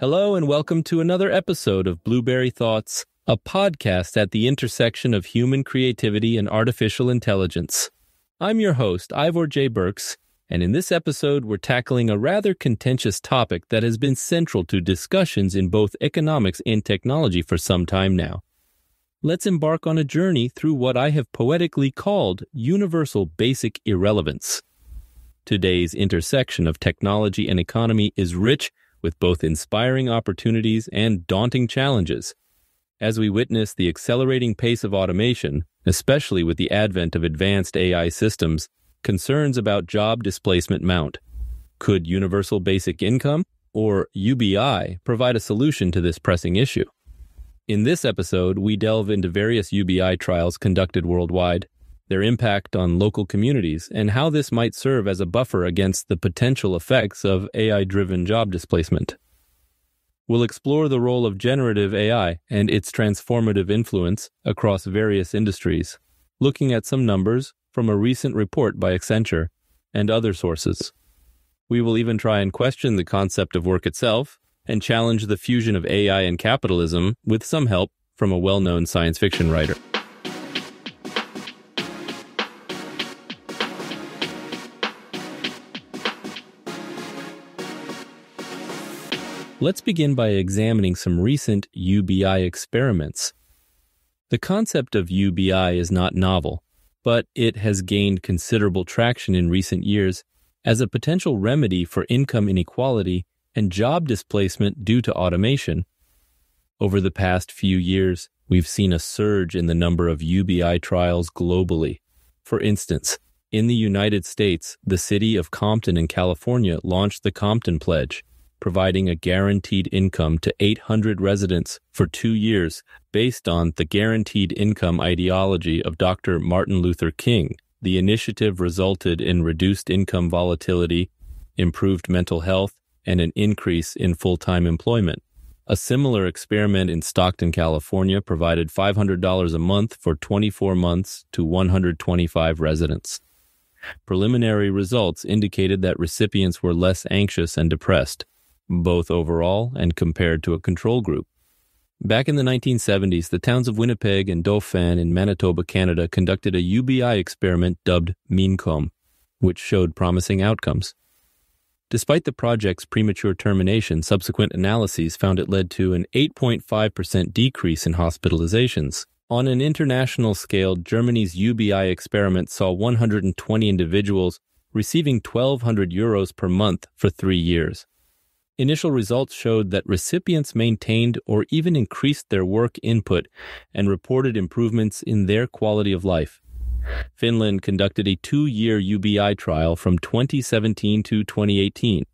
Hello and welcome to another episode of Blueberry Thoughts, a podcast at the intersection of human creativity and artificial intelligence. I'm your host, Ivor J. Burks, and in this episode we're tackling a rather contentious topic that has been central to discussions in both economics and technology for some time now. Let's embark on a journey through what I have poetically called universal basic irrelevance. Today's intersection of technology and economy is rich with both inspiring opportunities and daunting challenges. As we witness the accelerating pace of automation, especially with the advent of advanced AI systems, concerns about job displacement mount. Could universal basic income, or UBI, provide a solution to this pressing issue? In this episode, we delve into various UBI trials conducted worldwide, their impact on local communities, and how this might serve as a buffer against the potential effects of AI-driven job displacement. We'll explore the role of generative AI and its transformative influence across various industries, looking at some numbers from a recent report by Accenture and other sources. We will even try and question the concept of work itself and challenge the fusion of AI and capitalism with some help from a well-known science fiction writer. Let's begin by examining some recent UBI experiments. The concept of UBI is not novel, but it has gained considerable traction in recent years as a potential remedy for income inequality and job displacement due to automation. Over the past few years, we've seen a surge in the number of UBI trials globally. For instance, in the United States, the city of Compton in California launched the Compton Pledge, providing a guaranteed income to 800 residents for 2 years based on the guaranteed income ideology of Dr. Martin Luther King. The initiative resulted in reduced income volatility, improved mental health, and an increase in full-time employment. A similar experiment in Stockton, California provided $500 a month for 24 months to 125 residents. Preliminary results indicated that recipients were less anxious and depressed, both overall and compared to a control group. Back in the 1970s, the towns of Winnipeg and Dauphin in Manitoba, Canada, conducted a UBI experiment dubbed Mincom, which showed promising outcomes. Despite the project's premature termination, subsequent analyses found it led to an 8.5% decrease in hospitalizations. On an international scale, Germany's UBI experiment saw 120 individuals receiving €1,200 per month for 3 years. Initial results showed that recipients maintained or even increased their work input and reported improvements in their quality of life. Finland conducted a 2-year UBI trial from 2017 to 2018.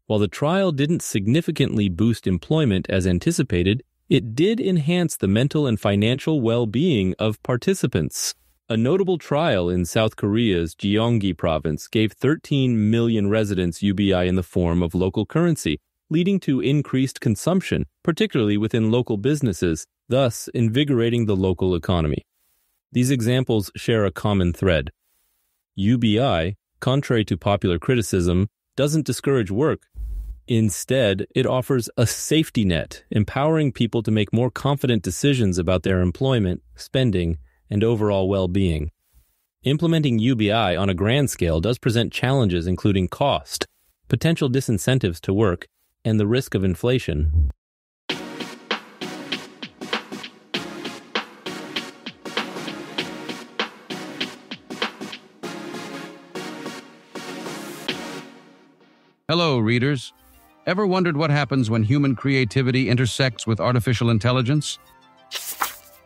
While the trial didn't significantly boost employment as anticipated, it did enhance the mental and financial well-being of participants. A notable trial in South Korea's Gyeonggi province gave 13 million residents UBI in the form of local currency, leading to increased consumption, particularly within local businesses, thus invigorating the local economy. These examples share a common thread. UBI, contrary to popular criticism, doesn't discourage work. Instead, it offers a safety net, empowering people to make more confident decisions about their employment, spending, and overall well-being. Implementing UBI on a grand scale does present challenges including cost, potential disincentives to work, and the risk of inflation. Hello, readers. Ever wondered what happens when human creativity intersects with artificial intelligence?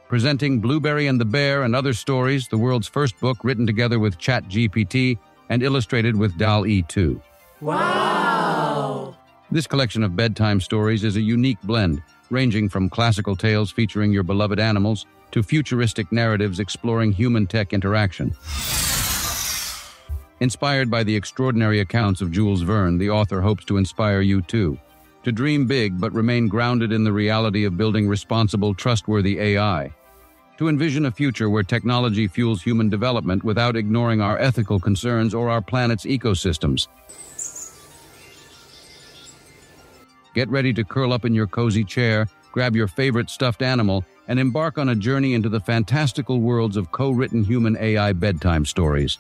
Presenting Blueberry and the Bear and Other Stories, the world's first book written together with ChatGPT and illustrated with DALL-E 2. Wow! This collection of bedtime stories is a unique blend, ranging from classical tales featuring your beloved animals to futuristic narratives exploring human-tech interaction. Inspired by the extraordinary accounts of Jules Verne, the author hopes to inspire you too, to dream big but remain grounded in the reality of building responsible, trustworthy AI. To envision a future where technology fuels human development without ignoring our ethical concerns or our planet's ecosystems. Get ready to curl up in your cozy chair, grab your favorite stuffed animal, and embark on a journey into the fantastical worlds of co-written human-AI bedtime stories.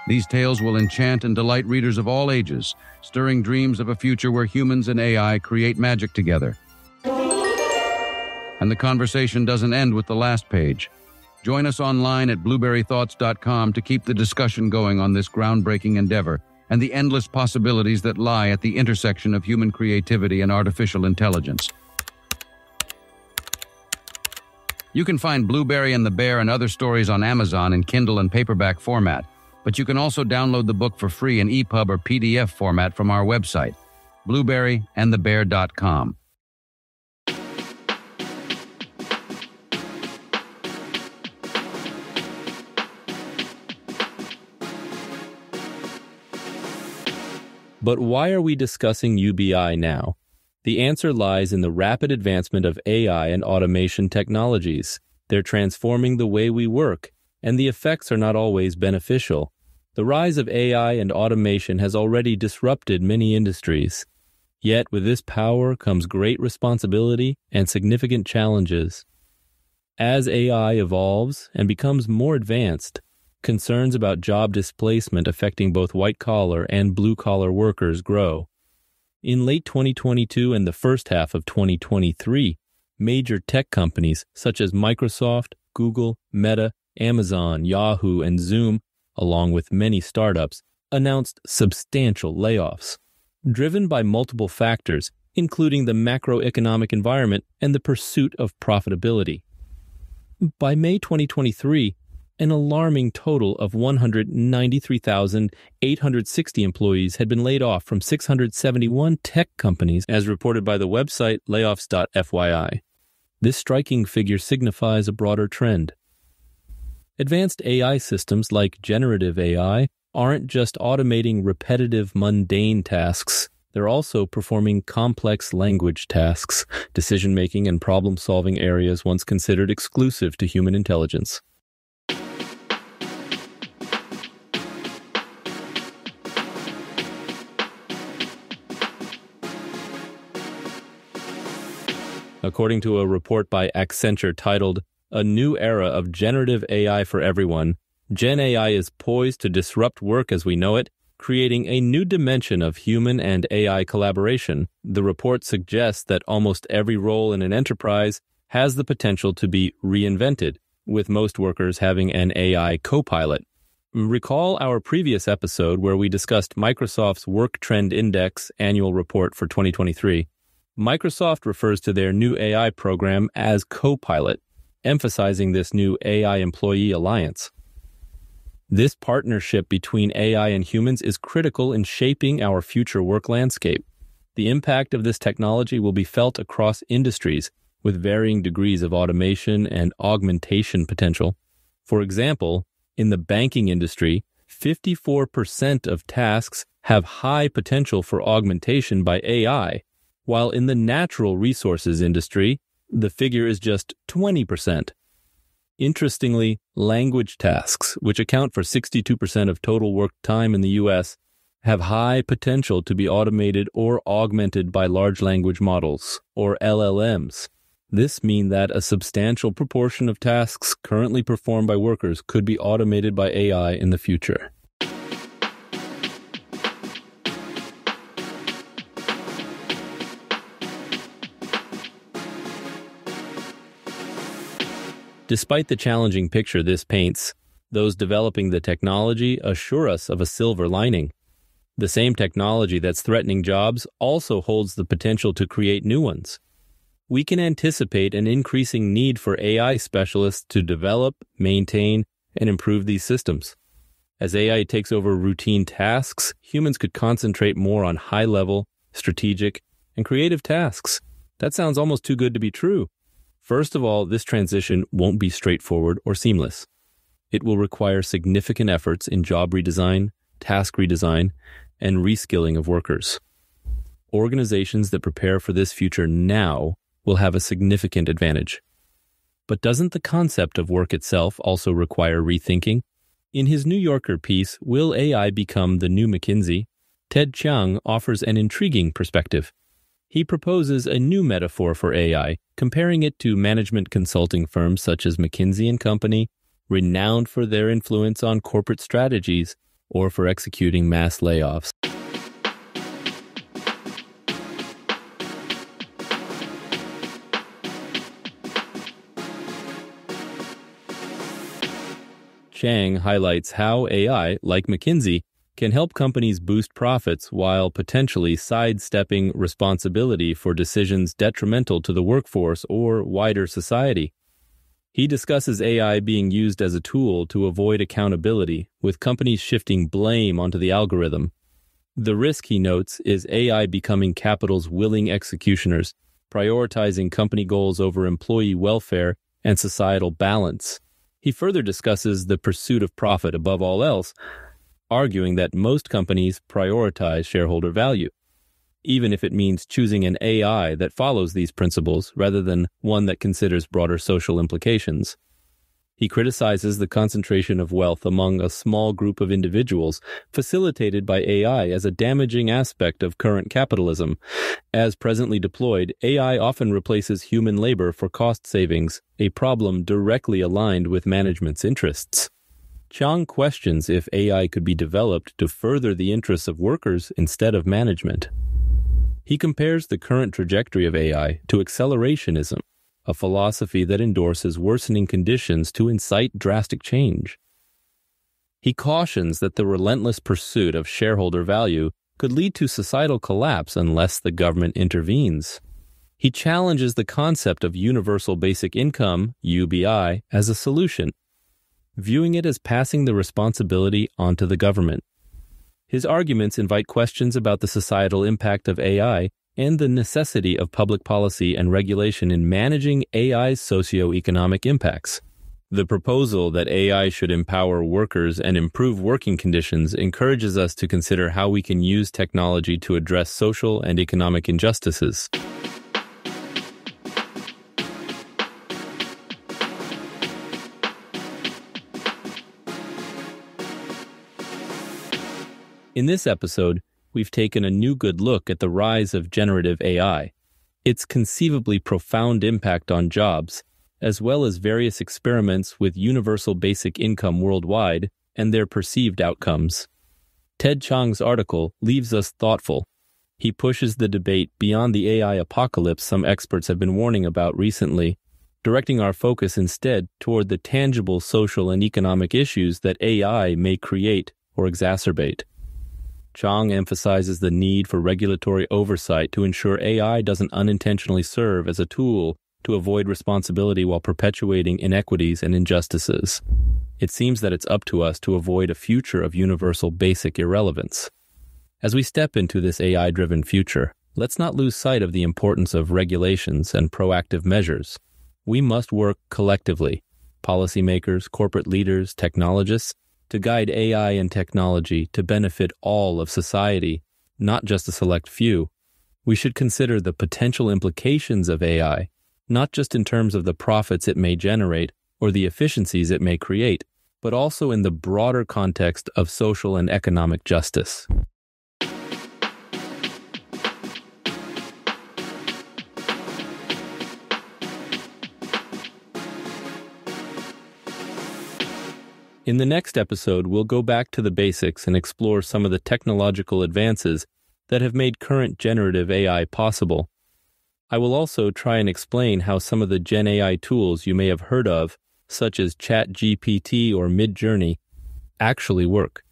These tales will enchant and delight readers of all ages, stirring dreams of a future where humans and AI create magic together. And the conversation doesn't end with the last page. Join us online at blueberrythoughts.com to keep the discussion going on this groundbreaking endeavor and the endless possibilities that lie at the intersection of human creativity and artificial intelligence. You can find Blueberry and the Bear and other stories on Amazon in Kindle and paperback format, but you can also download the book for free in EPUB or PDF format from our website, blueberryandthebear.com. But why are we discussing UBI now? The answer lies in the rapid advancement of AI and automation technologies. They're transforming the way we work, and the effects are not always beneficial. The rise of AI and automation has already disrupted many industries. Yet with this power comes great responsibility and significant challenges. As AI evolves and becomes more advanced, concerns about job displacement affecting both white-collar and blue-collar workers grow. In late 2022 and the first half of 2023, major tech companies such as Microsoft, Google, Meta, Amazon, Yahoo, and Zoom, along with many startups, announced substantial layoffs, driven by multiple factors, including the macroeconomic environment and the pursuit of profitability. By May 2023, an alarming total of 193,860 employees had been laid off from 671 tech companies, as reported by the website layoffs.fyi. This striking figure signifies a broader trend. Advanced AI systems like generative AI aren't just automating repetitive, mundane tasks. They're also performing complex language tasks, decision-making and problem-solving areas once considered exclusive to human intelligence. According to a report by Accenture titled, "A New Era of Generative AI for Everyone," Gen AI is poised to disrupt work as we know it, creating a new dimension of human and AI collaboration. The report suggests that almost every role in an enterprise has the potential to be reinvented, with most workers having an AI co-pilot. Recall our previous episode where we discussed Microsoft's Work Trend Index annual report for 2023. Microsoft refers to their new AI program as Copilot, emphasizing this new AI employee alliance. This partnership between AI and humans is critical in shaping our future work landscape. The impact of this technology will be felt across industries with varying degrees of automation and augmentation potential. For example, in the banking industry, 54% of tasks have high potential for augmentation by AI, while in the natural resources industry, the figure is just 20%. Interestingly, language tasks, which account for 62% of total work time in the U.S., have high potential to be automated or augmented by large language models, or LLMs. This means that a substantial proportion of tasks currently performed by workers could be automated by AI in the future. Despite the challenging picture this paints, those developing the technology assure us of a silver lining. The same technology that's threatening jobs also holds the potential to create new ones. We can anticipate an increasing need for AI specialists to develop, maintain, and improve these systems. As AI takes over routine tasks, humans could concentrate more on high-level, strategic, and creative tasks. That sounds almost too good to be true. First of all, this transition won't be straightforward or seamless. It will require significant efforts in job redesign, task redesign, and reskilling of workers. Organizations that prepare for this future now will have a significant advantage. But doesn't the concept of work itself also require rethinking? In his New Yorker piece, "Will AI Become the New McKinsey?", Ted Chiang offers an intriguing perspective. He proposes a new metaphor for AI, comparing it to management consulting firms such as McKinsey & Company, renowned for their influence on corporate strategies or for executing mass layoffs. Chiang highlights how AI, like McKinsey, can help companies boost profits while potentially sidestepping responsibility for decisions detrimental to the workforce or wider society. He discusses AI being used as a tool to avoid accountability, with companies shifting blame onto the algorithm. The risk, he notes, is AI becoming capital's willing executioners, prioritizing company goals over employee welfare and societal balance. He further discusses the pursuit of profit above all else, arguing that most companies prioritize shareholder value, even if it means choosing an AI that follows these principles rather than one that considers broader social implications. He criticizes the concentration of wealth among a small group of individuals facilitated by AI as a damaging aspect of current capitalism. As presently deployed, AI often replaces human labor for cost savings, a problem directly aligned with management's interests. Chiang questions if AI could be developed to further the interests of workers instead of management. He compares the current trajectory of AI to accelerationism, a philosophy that endorses worsening conditions to incite drastic change. He cautions that the relentless pursuit of shareholder value could lead to societal collapse unless the government intervenes. He challenges the concept of universal basic income, UBI, as a solution, viewing it as passing the responsibility onto the government. His arguments invite questions about the societal impact of AI and the necessity of public policy and regulation in managing AI's socio-economic impacts. The proposal that AI should empower workers and improve working conditions encourages us to consider how we can use technology to address social and economic injustices. In this episode, we've taken a new good look at the rise of generative AI, its conceivably profound impact on jobs, as well as various experiments with universal basic income worldwide and their perceived outcomes. Ted Chiang's article leaves us thoughtful. He pushes the debate beyond the AI apocalypse some experts have been warning about recently, directing our focus instead toward the tangible social and economic issues that AI may create or exacerbate. Chiang emphasizes the need for regulatory oversight to ensure AI doesn't unintentionally serve as a tool to avoid responsibility while perpetuating inequities and injustices. It seems that it's up to us to avoid a future of universal basic irrelevance. As we step into this AI-driven future, let's not lose sight of the importance of regulations and proactive measures. We must work collectively, policymakers, corporate leaders, technologists, to guide AI and technology to benefit all of society, not just a select few. We should consider the potential implications of AI, not just in terms of the profits it may generate or the efficiencies it may create, but also in the broader context of social and economic justice. In the next episode, we'll go back to the basics and explore some of the technological advances that have made current generative AI possible. I will also try and explain how some of the Gen AI tools you may have heard of, such as ChatGPT or Midjourney, actually work.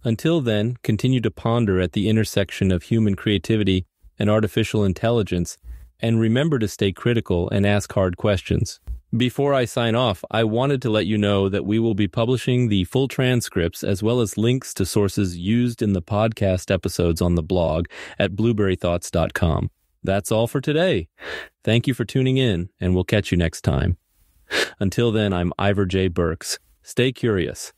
Until then, continue to ponder at the intersection of human creativity and artificial intelligence, and remember to stay critical and ask hard questions. Before I sign off, I wanted to let you know that we will be publishing the full transcripts as well as links to sources used in the podcast episodes on the blog at blueberrythoughts.com. That's all for today. Thank you for tuning in, and we'll catch you next time. Until then, I'm Ivor J. Burks. Stay curious.